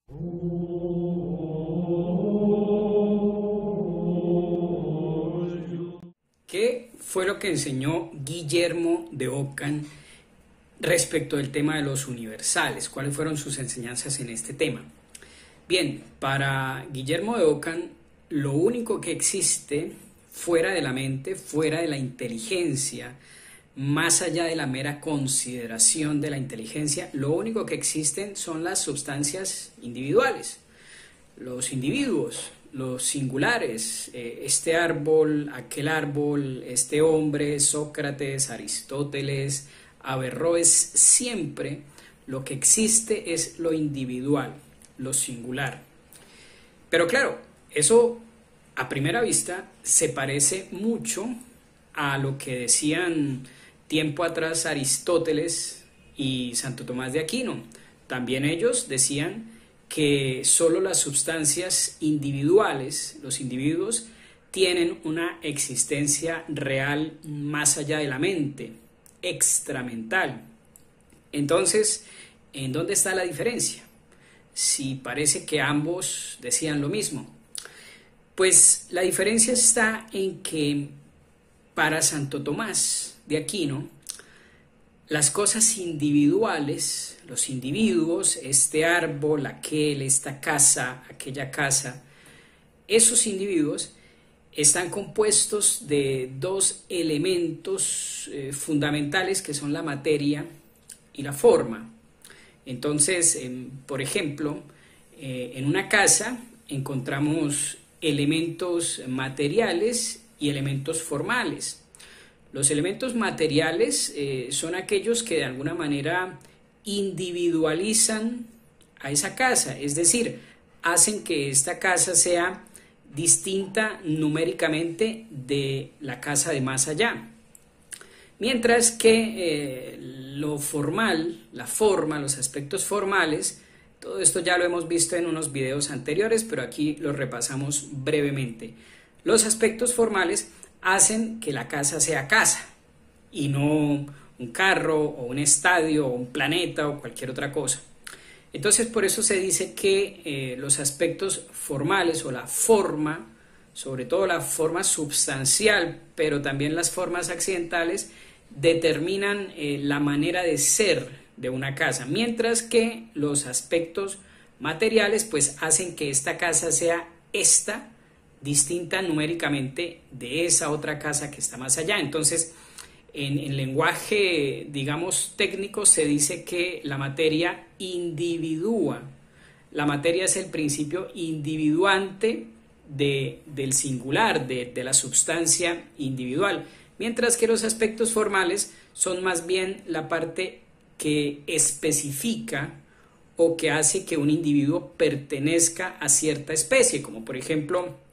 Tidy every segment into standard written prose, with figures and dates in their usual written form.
¿Qué fue lo que enseñó Guillermo de Ockham respecto del tema de los universales? ¿Cuáles fueron sus enseñanzas en este tema? Bien, para Guillermo de Ockham, lo único que existe fuera de la mente, fuera de la inteligencia, más allá de la mera consideración de la inteligencia, lo único que existen son las sustancias individuales, los individuos, los singulares, este árbol, aquel árbol, este hombre, Sócrates, Aristóteles, Averroes. Siempre lo que existe es lo individual, lo singular. Pero claro, eso a primera vista se parece mucho a lo que decían tiempo atrás Aristóteles y Santo Tomás de Aquino. También ellos decían que solo las sustancias individuales, los individuos, tienen una existencia real más allá de la mente, extramental. Entonces, ¿en dónde está la diferencia? Si parece que ambos decían lo mismo. Pues la diferencia está en que para Santo Tomás de Aquino, las cosas individuales, los individuos, este árbol, aquel, esta casa, aquella casa, esos individuos están compuestos de dos elementos fundamentales que son la materia y la forma. Entonces, por ejemplo, en una casa encontramos elementos materiales y elementos formales. Los elementos materiales son aquellos que de alguna manera individualizan a esa casa, es decir, hacen que esta casa sea distinta numéricamente de la casa de más allá. Mientras que lo formal, la forma, los aspectos formales, todo esto ya lo hemos visto en unos videos anteriores, pero aquí lo repasamos brevemente. Los aspectos formales hacen que la casa sea casa y no un carro o un estadio o un planeta o cualquier otra cosa. Entonces por eso se dice que los aspectos formales o la forma, sobre todo la forma substancial, pero también las formas accidentales, determinan la manera de ser de una casa, mientras que los aspectos materiales pues hacen que esta casa sea esta, distinta numéricamente de esa otra casa que está más allá. Entonces, en lenguaje, digamos, técnico, se dice que la materia individúa. La materia es el principio individuante del singular, de la sustancia individual, mientras que los aspectos formales son más bien la parte que especifica o que hace que un individuo pertenezca a cierta especie, como por ejemplo,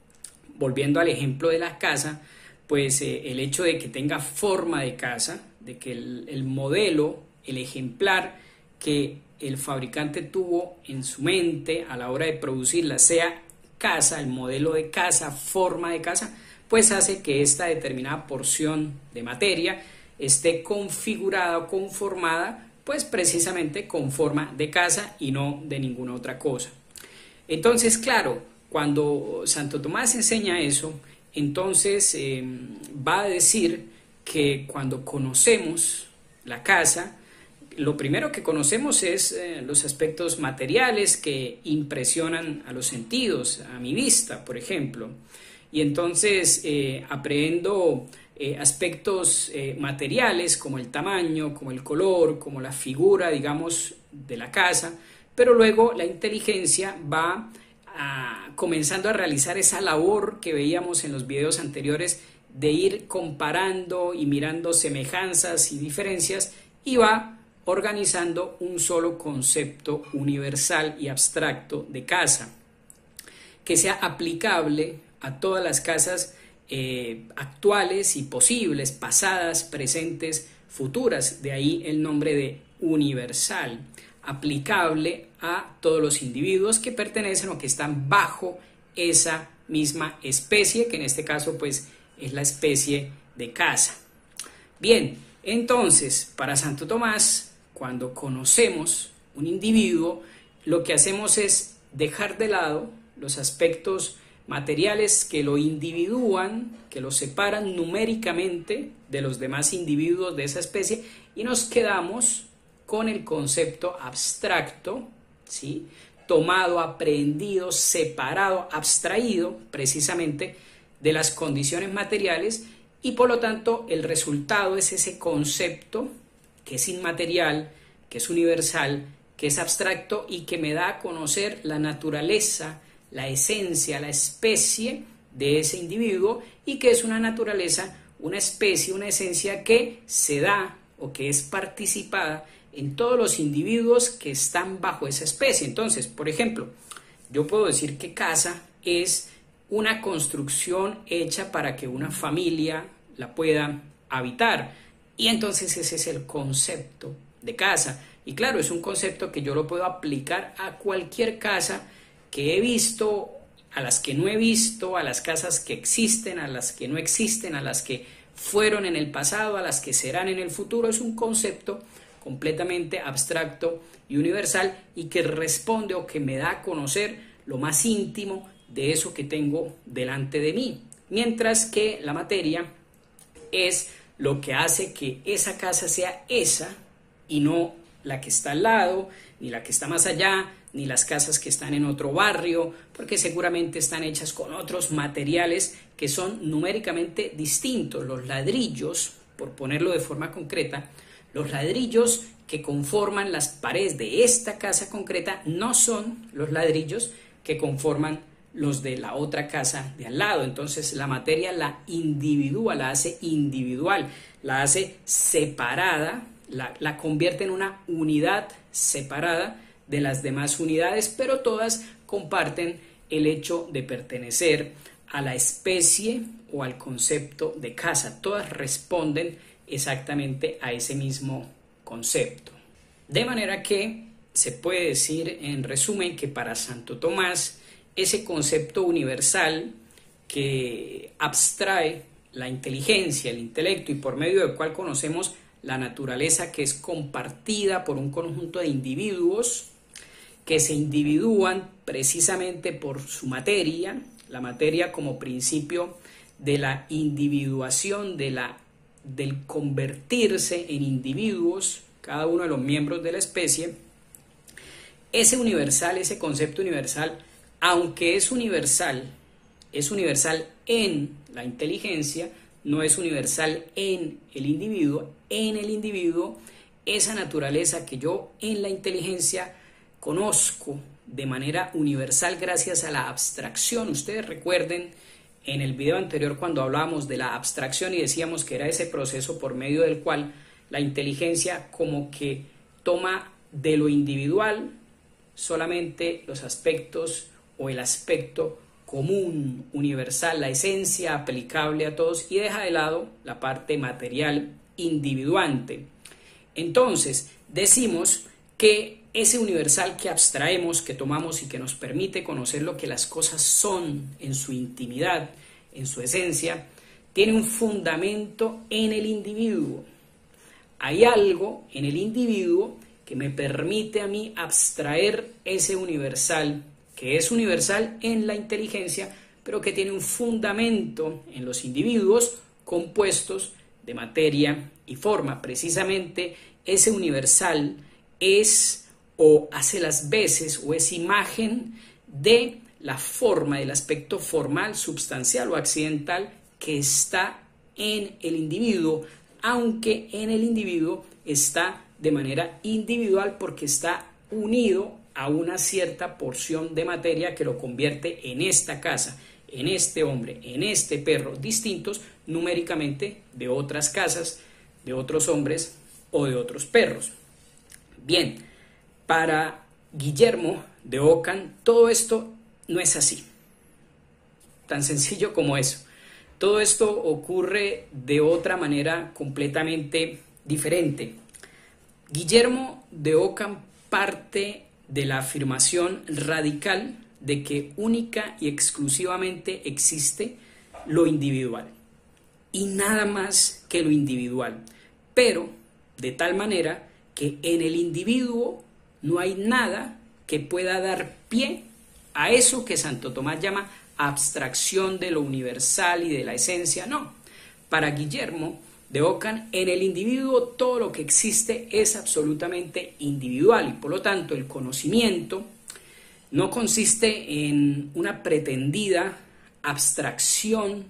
volviendo al ejemplo de la casa, pues el hecho de que tenga forma de casa, de que el modelo, el ejemplar que el fabricante tuvo en su mente a la hora de producirla sea casa, el modelo de casa, forma de casa, pues hace que esta determinada porción de materia esté configurada o conformada pues precisamente con forma de casa y no de ninguna otra cosa. Entonces, claro, cuando Santo Tomás enseña eso, entonces va a decir que cuando conocemos la casa, lo primero que conocemos es los aspectos materiales que impresionan a los sentidos, a mi vista, por ejemplo. Y entonces aprendo aspectos materiales como el tamaño, como el color, como la figura, digamos, de la casa, pero luego la inteligencia va comenzando a realizar esa labor que veíamos en los videos anteriores de ir comparando y mirando semejanzas y diferencias y va organizando un solo concepto universal y abstracto de casa que sea aplicable a todas las casas actuales y posibles, pasadas, presentes, futuras. De ahí el nombre de universal, aplicable a todos los individuos que pertenecen o que están bajo esa misma especie, que en este caso pues es la especie de casa. Bien, entonces para Santo Tomás, cuando conocemos un individuo, lo que hacemos es dejar de lado los aspectos materiales que lo individúan, que lo separan numéricamente de los demás individuos de esa especie, y nos quedamos con el concepto abstracto, ¿sí? Tomado, aprehendido, separado, abstraído precisamente de las condiciones materiales, y por lo tanto el resultado es ese concepto que es inmaterial, que es universal, que es abstracto y que me da a conocer la naturaleza, la esencia, la especie de ese individuo, y que es una naturaleza, una especie, una esencia que se da o que es participada en todos los individuos que están bajo esa especie. Entonces, por ejemplo, yo puedo decir que casa es una construcción hecha para que una familia la pueda habitar, y entonces ese es el concepto de casa. Y claro, es un concepto que yo lo puedo aplicar a cualquier casa que he visto, a las que no he visto, a las casas que existen, a las que no existen, a las que fueron en el pasado, a las que serán en el futuro. Es un concepto completamente abstracto y universal, y que responde o que me da a conocer lo más íntimo de eso que tengo delante de mí. Mientras que la materia es lo que hace que esa casa sea esa y no la que está al lado, ni la que está más allá, ni las casas que están en otro barrio, porque seguramente están hechas con otros materiales que son numéricamente distintos. Los ladrillos, por ponerlo de forma concreta, los ladrillos que conforman las paredes de esta casa concreta no son los ladrillos que conforman los de la otra casa de al lado. Entonces la materia la individúa, la hace individual, la hace separada, la convierte en una unidad separada de las demás unidades, pero todas comparten el hecho de pertenecer a la especie o al concepto de casa. Todas responden exactamente a ese mismo concepto. De manera que se puede decir en resumen que para Santo Tomás ese concepto universal que abstrae la inteligencia, el intelecto, y por medio del cual conocemos la naturaleza, que es compartida por un conjunto de individuos que se individúan precisamente por su materia, la materia como principio de la individuación, del convertirse en individuos, cada uno de los miembros de la especie. Ese universal, ese concepto universal, aunque es universal en la inteligencia, no es universal en el individuo. En el individuo, esa naturaleza que yo en la inteligencia conozco de manera universal gracias a la abstracción. Ustedes recuerden en el video anterior cuando hablábamos de la abstracción y decíamos que era ese proceso por medio del cual la inteligencia como que toma de lo individual solamente los aspectos o el aspecto común, universal, la esencia aplicable a todos, y deja de lado la parte material individuante. Entonces, decimos que ese universal que abstraemos, que tomamos y que nos permite conocer lo que las cosas son en su intimidad, en su esencia, tiene un fundamento en el individuo. Hay algo en el individuo que me permite a mí abstraer ese universal, que es universal en la inteligencia, pero que tiene un fundamento en los individuos compuestos de materia y forma. Precisamente ese universal es o hace las veces o es imagen de la forma, del aspecto formal, substancial o accidental que está en el individuo, aunque en el individuo está de manera individual porque está unido a una cierta porción de materia que lo convierte en esta casa, en este hombre, en este perro, distintos numéricamente de otras casas, de otros hombres o de otros perros. Bien, para Guillermo de Ockham todo esto no es así, tan sencillo como eso. Todo esto ocurre de otra manera completamente diferente. Guillermo de Ockham parte de la afirmación radical de que única y exclusivamente existe lo individual y nada más que lo individual, pero de tal manera que en el individuo no hay nada que pueda dar pie a eso que Santo Tomás llama abstracción de lo universal y de la esencia, no. Para Guillermo de Ockham, en el individuo todo lo que existe es absolutamente individual y por lo tanto el conocimiento no consiste en una pretendida abstracción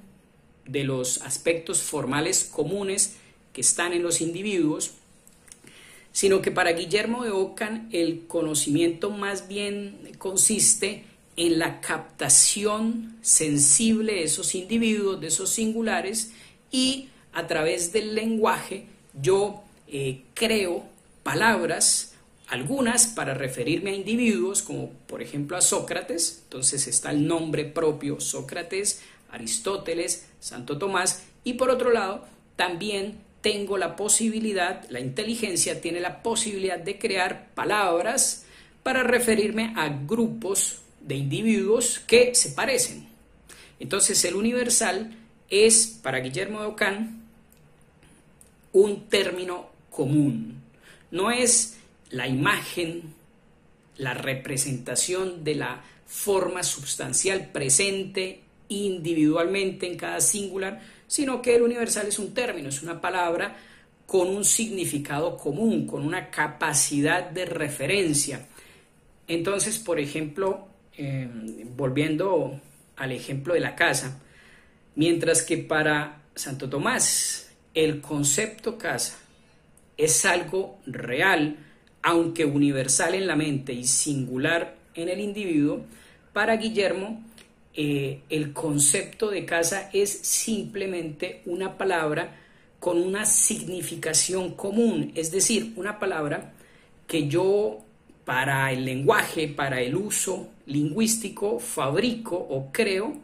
de los aspectos formales comunes que están en los individuos, sino que para Guillermo de Ockham el conocimiento más bien consiste en la captación sensible de esos individuos, de esos singulares, y a través del lenguaje yo creo palabras, algunas para referirme a individuos, como por ejemplo a Sócrates. Entonces está el nombre propio Sócrates, Aristóteles, Santo Tomás, y por otro lado también tengo la posibilidad, la inteligencia tiene la posibilidad de crear palabras para referirme a grupos de individuos que se parecen. Entonces el universal es para Guillermo de Ockham un término común, no es la imagen, la representación de la forma substancial presente individualmente en cada singular, sino que el universal es un término, es una palabra con un significado común, con una capacidad de referencia. Entonces, por ejemplo, volviendo al ejemplo de la casa, mientras que para Santo Tomás el concepto casa es algo real, aunque universal en la mente y singular en el individuo, para Guillermo el concepto de casa es simplemente una palabra con una significación común, es decir, una palabra que yo para el lenguaje, para el uso lingüístico, fabrico o creo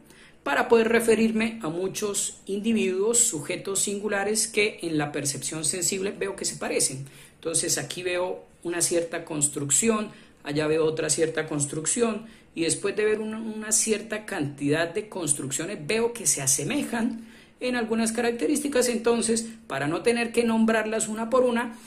para poder referirme a muchos individuos, sujetos singulares que en la percepción sensible veo que se parecen. Entonces aquí veo una cierta construcción, allá veo otra cierta construcción, y después de ver una cierta cantidad de construcciones veo que se asemejan en algunas características. Entonces, para no tener que nombrarlas una por una,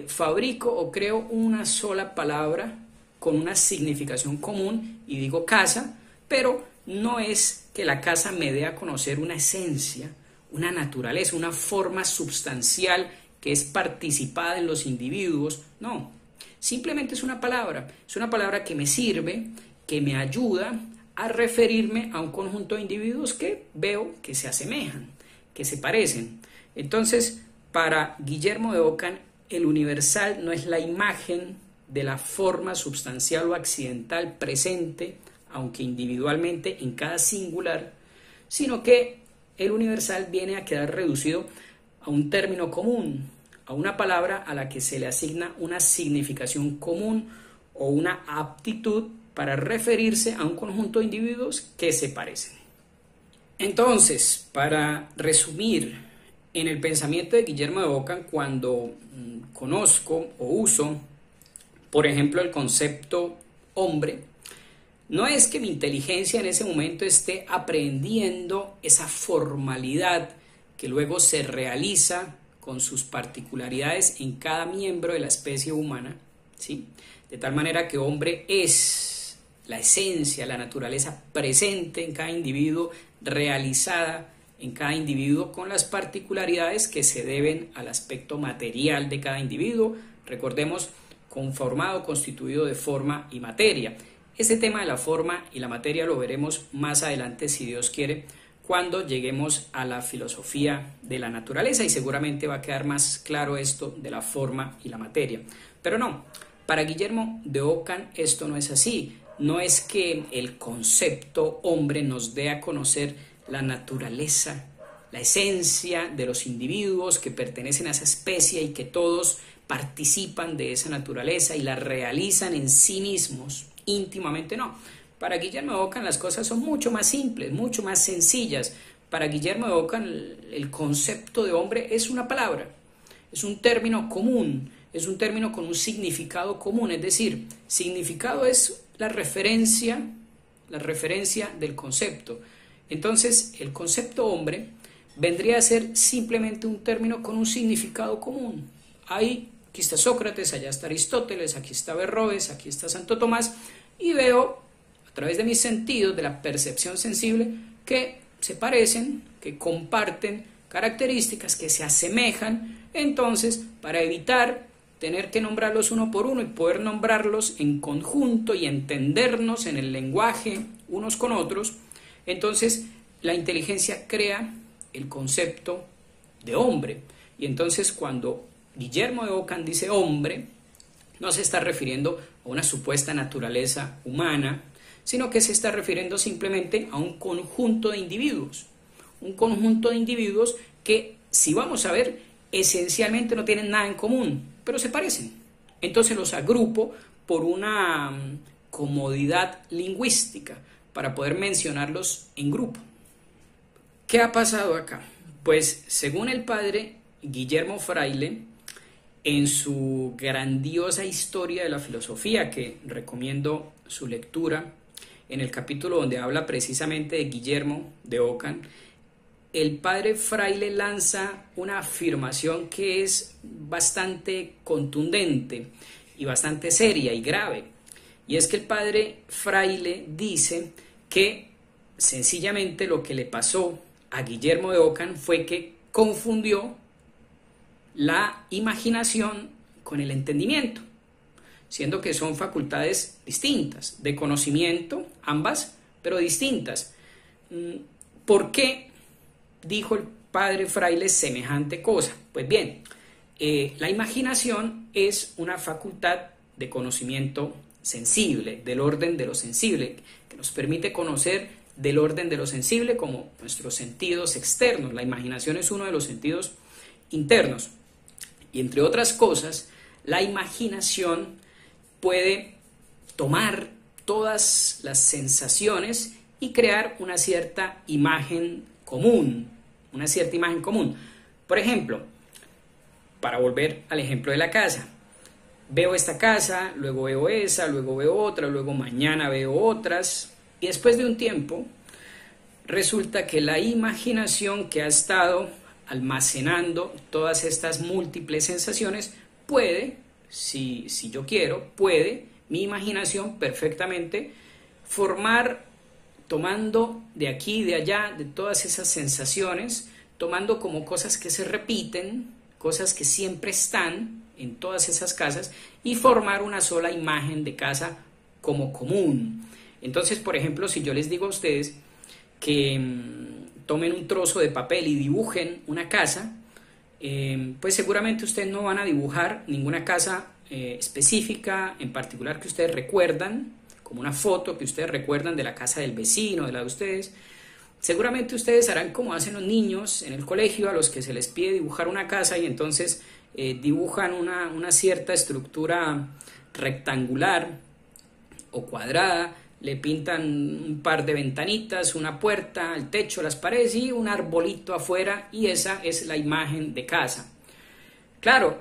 fabrico o creo una sola palabra con una significación común y digo casa, pero no es que la casa me dé a conocer una esencia, una naturaleza, una forma substancial que es participada en los individuos, no, simplemente es una palabra que me sirve, que me ayuda a referirme a un conjunto de individuos que veo que se asemejan, que se parecen. Entonces, para Guillermo de Ockham, el universal no es la imagen de la forma substancial o accidental presente, aunque individualmente en cada singular, sino que el universal viene a quedar reducido a un término común, a una palabra a la que se le asigna una significación común o una aptitud para referirse a un conjunto de individuos que se parecen. Entonces, para resumir, en el pensamiento de Guillermo de Ockham, cuando conozco o uso, por ejemplo, el concepto hombre, no es que mi inteligencia en ese momento esté aprendiendo esa formalidad que luego se realiza con sus particularidades en cada miembro de la especie humana, ¿sí? De tal manera que hombre es la esencia, la naturaleza presente en cada individuo, realizada en cada individuo con las particularidades que se deben al aspecto material de cada individuo, recordemos, conformado, constituido de forma y materia. Este tema de la forma y la materia lo veremos más adelante, si Dios quiere, cuando lleguemos a la filosofía de la naturaleza, y seguramente va a quedar más claro esto de la forma y la materia. Pero no, para Guillermo de Ockham esto no es así. No es que el concepto hombre nos dé a conocer la naturaleza, la esencia de los individuos que pertenecen a esa especie y que todos participan de esa naturaleza y la realizan en sí mismos, íntimamente no. Para Guillermo de Ockham las cosas son mucho más simples, mucho más sencillas. Para Guillermo de Ockham el concepto de hombre es una palabra, es un término común, es un término con un significado común, es decir, significado es la referencia del concepto. Entonces, el concepto hombre vendría a ser simplemente un término con un significado común. Aquí está Sócrates, allá está Aristóteles, aquí está Berroes, aquí está Santo Tomás, y veo a través de mis sentidos, de la percepción sensible, que se parecen, que comparten características, que se asemejan. Entonces, para evitar tener que nombrarlos uno por uno y poder nombrarlos en conjunto y entendernos en el lenguaje unos con otros, entonces la inteligencia crea el concepto de hombre. Y entonces cuando Guillermo de Ockham dice hombre, no se está refiriendo a una supuesta naturaleza humana, sino que se está refiriendo simplemente a un conjunto de individuos. Un conjunto de individuos que, si vamos a ver, esencialmente no tienen nada en común, pero se parecen. Entonces los agrupo por una comodidad lingüística para poder mencionarlos en grupo. ¿Qué ha pasado acá? Pues según el padre Guillermo Fraile, en su grandiosa historia de la filosofía, que recomiendo su lectura, en el capítulo donde habla precisamente de Guillermo de Ockham, el padre Fraile lanza una afirmación que es bastante contundente y bastante seria y grave. Y es que el padre Fraile dice que sencillamente lo que le pasó a Guillermo de Ockham fue que confundió la imaginación con el entendimiento, siendo que son facultades distintas, de conocimiento, ambas, pero distintas. ¿Por qué dijo el padre Fraile semejante cosa? Pues bien, la imaginación es una facultad de conocimiento sensible, del orden de lo sensible, que nos permite conocer del orden de lo sensible como nuestros sentidos externos. La imaginación es uno de los sentidos internos. Y entre otras cosas, la imaginación puede tomar todas las sensaciones y crear una cierta imagen común, Por ejemplo, para volver al ejemplo de la casa, veo esta casa, luego veo esa, luego veo otra, luego mañana veo otras, y después de un tiempo resulta que la imaginación que ha estado almacenando todas estas múltiples sensaciones puede, si yo quiero, puede mi imaginación perfectamente formar, tomando de aquí y de allá, de todas esas sensaciones, tomando como cosas que se repiten, cosas que siempre están en todas esas casas, y formar una sola imagen de casa como común. Entonces, por ejemplo, si yo les digo a ustedes que tomen un trozo de papel y dibujen una casa, pues seguramente ustedes no van a dibujar ninguna casa específica en particular que ustedes recuerdan, como una foto que ustedes recuerdan de la casa del vecino, de la de ustedes. Seguramente ustedes harán como hacen los niños en el colegio, a los que se les pide dibujar una casa, y entonces dibujan una cierta estructura rectangular o cuadrada, le pintan un par de ventanitas, una puerta, el techo, las paredes y un arbolito afuera, y esa es la imagen de casa. Claro,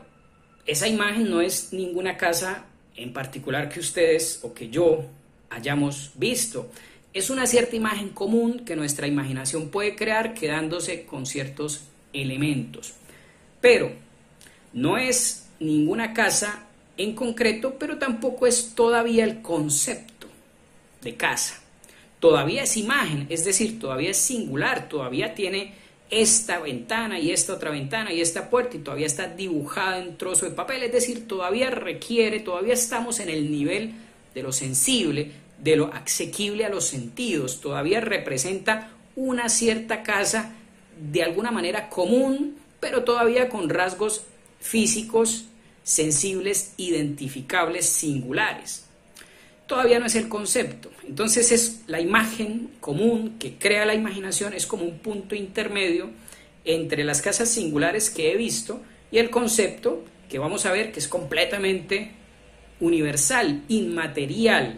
esa imagen no es ninguna casa en particular que ustedes o que yo hayamos visto. Es una cierta imagen común que nuestra imaginación puede crear quedándose con ciertos elementos. Pero no es ninguna casa en concreto, pero tampoco es todavía el concepto de casa. Todavía es imagen, es decir, todavía es singular, todavía tiene esta ventana y esta otra ventana y esta puerta, y todavía está dibujada en trozo de papel, es decir, todavía estamos en el nivel de lo sensible, de lo asequible a los sentidos, todavía representa una cierta casa de alguna manera común, pero todavía con rasgos físicos, sensibles, identificables, singulares. Todavía no es el concepto. Entonces es la imagen común que crea la imaginación, es como un punto intermedio entre las casas singulares que he visto y el concepto que vamos a ver que es completamente universal, inmaterial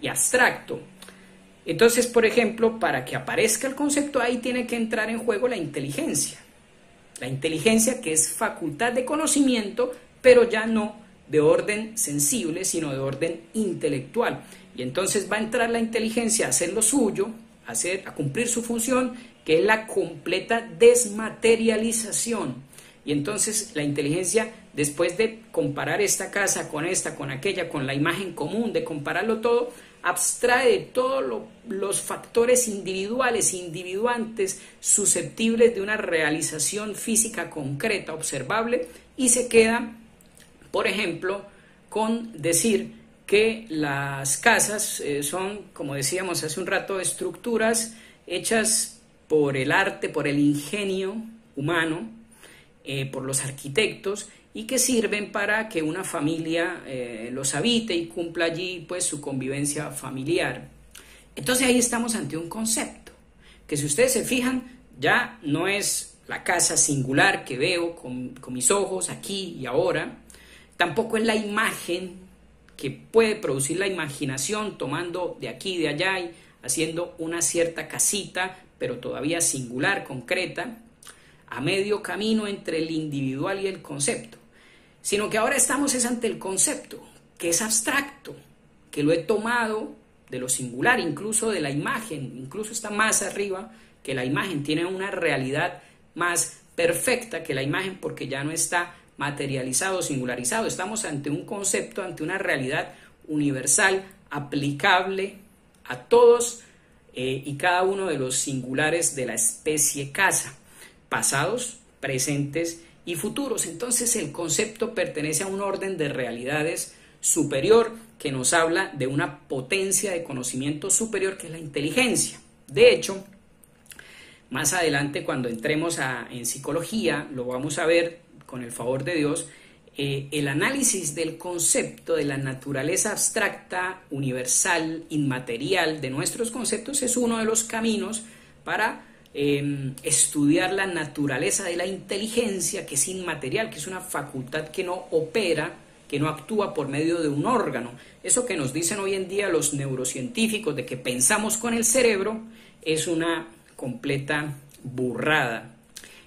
y abstracto. Entonces, por ejemplo, para que aparezca el concepto, ahí tiene que entrar en juego la inteligencia. La inteligencia, que es facultad de conocimiento, pero ya no de orden sensible, sino de orden intelectual. Y entonces va a entrar la inteligencia a hacer lo suyo, a cumplir su función, que es la completa desmaterialización. Y entonces la inteligencia, después de comparar esta casa con esta, con aquella, con la imagen común, de compararlo todo, abstrae de todos los factores individuales, individuantes, susceptibles de una realización física concreta, observable, y se queda, por ejemplo, con decir que las casas son, como decíamos hace un rato, estructuras hechas por el arte, por el ingenio humano, por los arquitectos, y que sirven para que una familia los habite y cumpla allí pues su convivencia familiar. Entonces ahí estamos ante un concepto que, si ustedes se fijan, ya no es la casa singular que veo con mis ojos aquí y ahora, tampoco es la imagen que puede producir la imaginación tomando de aquí y de allá y haciendo una cierta casita, pero todavía singular, concreta, a medio camino entre el individual y el concepto, sino que ahora estamos ante el concepto, que es abstracto, que lo he tomado de lo singular, incluso de la imagen, incluso está más arriba que la imagen, tiene una realidad más perfecta que la imagen porque ya no está materializado, singularizado. Estamos ante un concepto, ante una realidad universal, aplicable a todos y cada uno de los singulares de la especie casa, pasados, presentes y futuros. Entonces el concepto pertenece a un orden de realidades superior que nos habla de una potencia de conocimiento superior que es la inteligencia. De hecho, más adelante, cuando entremos en psicología, lo vamos a ver con el favor de Dios. El análisis del concepto de la naturaleza abstracta, universal, inmaterial de nuestros conceptos es uno de los caminos para estudiar la naturaleza de la inteligencia, que es inmaterial, que es una facultad que no opera, que no actúa por medio de un órgano. Eso que nos dicen hoy en día los neurocientíficos de que pensamos con el cerebro es una completa burrada.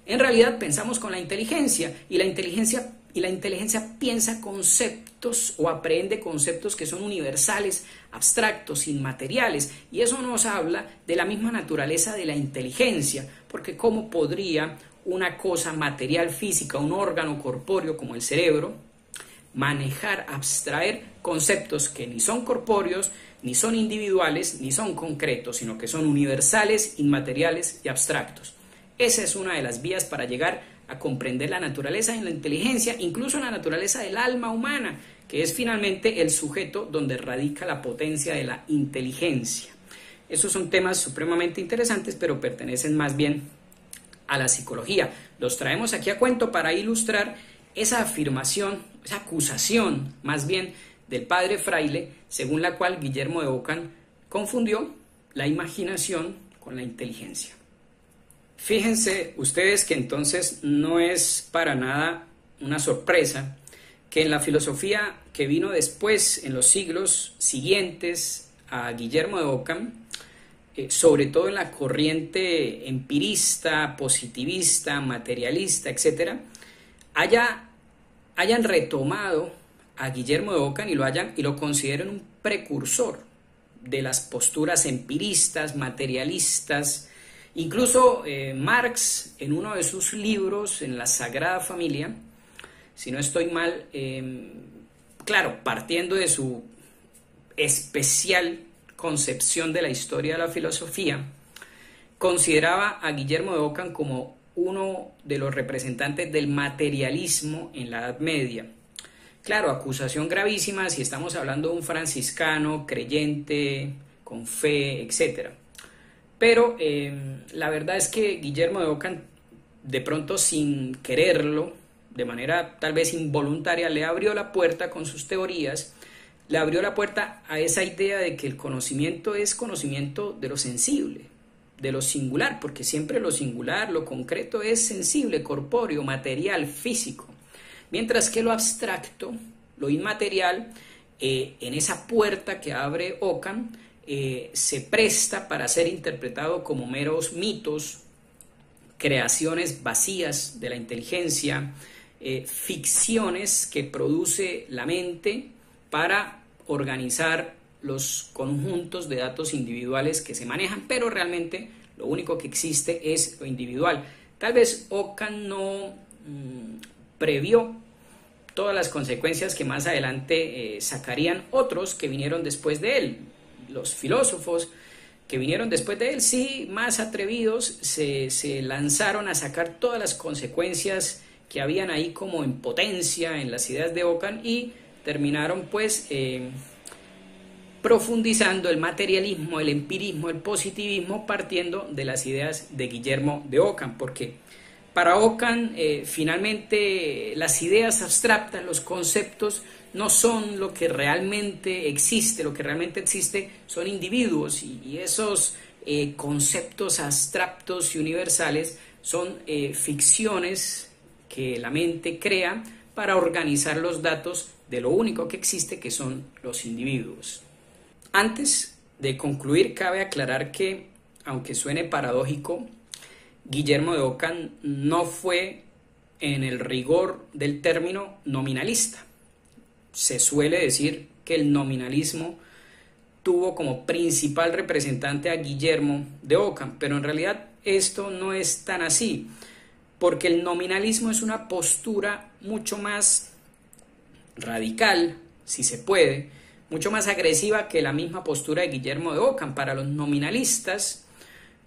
En realidad pensamos con la inteligencia, y la inteligencia piensa conceptos o aprende conceptos que son universales, abstractos, inmateriales, y eso nos habla de la misma naturaleza de la inteligencia, porque ¿cómo podría una cosa material, física, un órgano corpóreo como el cerebro, manejar, abstraer conceptos que ni son corpóreos, ni son individuales, ni son concretos, sino que son universales, inmateriales y abstractos? Esa es una de las vías para llegar a comprender la naturaleza de la inteligencia, incluso la naturaleza del alma humana, que es finalmente el sujeto donde radica la potencia de la inteligencia. Esos son temas supremamente interesantes, pero pertenecen más bien a la psicología. Los traemos aquí a cuento para ilustrar esa afirmación, esa acusación más bien del padre Fraile, según la cual Guillermo de Ockham confundió la imaginación con la inteligencia. Fíjense ustedes que entonces no es para nada una sorpresa que en la filosofía que vino después, en los siglos siguientes a Guillermo de Ockham, sobre todo en la corriente empirista, positivista, materialista, etc., hayan retomado a Guillermo de Ockham y lo consideren un precursor de las posturas empiristas, materialistas. Incluso Marx, en uno de sus libros, en la Sagrada Familia, si no estoy mal, claro, partiendo de su especial concepción de la historia de la filosofía, consideraba a Guillermo de Ockham como uno de los representantes del materialismo en la Edad Media. Claro, acusación gravísima si estamos hablando de un franciscano, creyente, con fe, etc. Pero la verdad es que Guillermo de Ockham, de pronto sin quererlo, de manera tal vez involuntaria, le abrió la puerta con sus teorías, le abrió la puerta a esa idea de que el conocimiento es conocimiento de lo sensible, de lo singular, porque siempre lo singular, lo concreto es sensible, corpóreo, material, físico, mientras que lo abstracto, lo inmaterial, en esa puerta que abre Ockham, se presta para ser interpretado como meros mitos, creaciones vacías de la inteligencia, ficciones que produce la mente para organizar los conjuntos de datos individuales que se manejan, pero realmente lo único que existe es lo individual. Tal vez Ockham no previó todas las consecuencias que más adelante sacarían otros que vinieron después de él. los filósofos que vinieron después de él, sí, más atrevidos, se lanzaron a sacar todas las consecuencias que habían ahí como en potencia en las ideas de Ockham y terminaron pues profundizando el materialismo, el empirismo, el positivismo partiendo de las ideas de Guillermo de Ockham, porque para Ockham finalmente las ideas abstractas, los conceptos no son lo que realmente existe, lo que realmente existe son individuos y esos conceptos abstractos y universales son ficciones que la mente crea para organizar los datos de lo único que existe, que son los individuos. Antes de concluir, cabe aclarar que, aunque suene paradójico, Guillermo de Ockham no fue, en el rigor del término, nominalista. Se suele decir que el nominalismo tuvo como principal representante a Guillermo de Ockham, pero en realidad esto no es tan así, porque el nominalismo es una postura mucho más radical, si se puede, mucho más agresiva que la misma postura de Guillermo de Ockham. Para los nominalistas,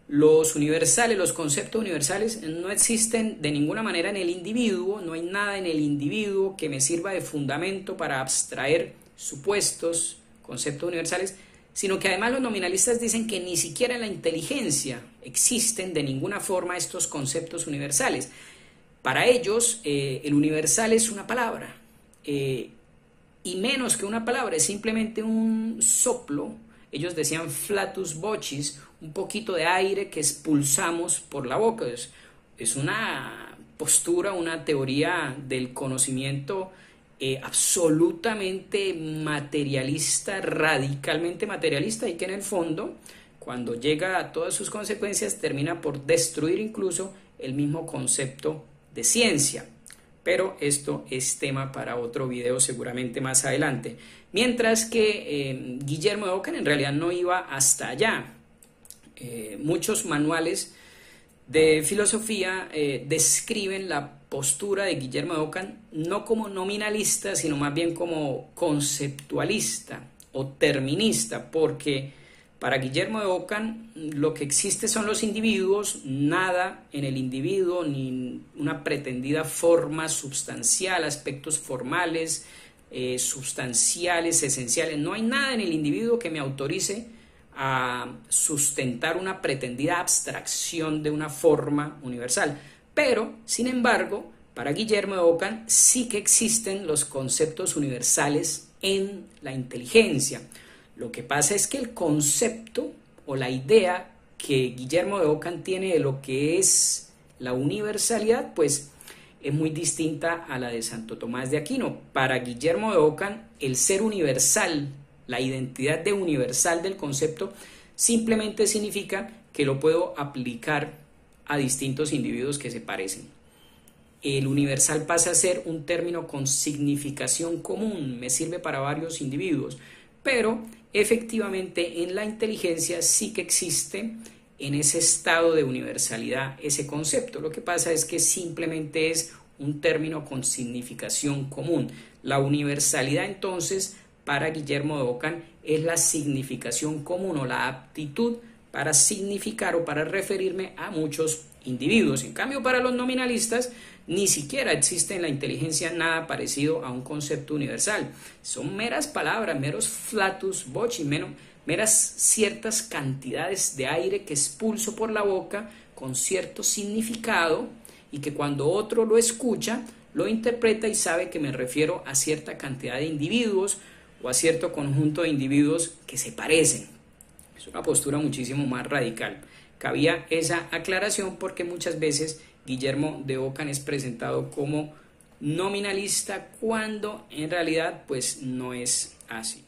los universales, los conceptos universales no existen de ninguna manera en el individuo, no hay nada en el individuo que me sirva de fundamento para abstraer supuestos, conceptos universales, sino que además los nominalistas dicen que ni siquiera en la inteligencia existen de ninguna forma estos conceptos universales. Para ellos, el universal es una palabra, y menos que una palabra, es simplemente un soplo. Ellos decían flatus vocis, un poquito de aire que expulsamos por la boca. Es una postura, una teoría del conocimiento absolutamente materialista, radicalmente materialista, y que en el fondo, cuando llega a todas sus consecuencias, termina por destruir incluso el mismo concepto de ciencia. Pero esto es tema para otro video seguramente más adelante. Mientras que Guillermo de Ockham en realidad no iba hasta allá. Muchos manuales de filosofía describen la postura de Guillermo de Ockham no como nominalista, sino más bien como conceptualista o terminista, porque para Guillermo de Ockham lo que existe son los individuos, nada en el individuo, ni una pretendida forma substancial, aspectos formales, sustanciales, esenciales. No hay nada en el individuo que me autorice a sustentar una pretendida abstracción de una forma universal. Pero, sin embargo, para Guillermo de Ockham sí que existen los conceptos universales en la inteligencia. Lo que pasa es que el concepto o la idea que Guillermo de Ockham tiene de lo que es la universalidad, pues es muy distinta a la de Santo Tomás de Aquino. Para Guillermo de Ockham, el ser universal, la identidad de universal del concepto, simplemente significa que lo puedo aplicar a distintos individuos que se parecen. El universal pasa a ser un término con significación común, me sirve para varios individuos, pero efectivamente en la inteligencia sí que existe en ese estado de universalidad ese concepto. Lo que pasa es que simplemente es un término con significación común. La universalidad entonces para Guillermo de Ockham es la significación común o la aptitud para significar o para referirme a muchos individuos. En cambio, para los nominalistas ni siquiera existe en la inteligencia nada parecido a un concepto universal. Son meras palabras, meros flatus voci, meras ciertas cantidades de aire que expulso por la boca con cierto significado, y que cuando otro lo escucha, lo interpreta y sabe que me refiero a cierta cantidad de individuos o a cierto conjunto de individuos que se parecen. Es una postura muchísimo más radical. Cabía esa aclaración porque muchas veces Guillermo de Ockham es presentado como nominalista cuando en realidad pues no es así.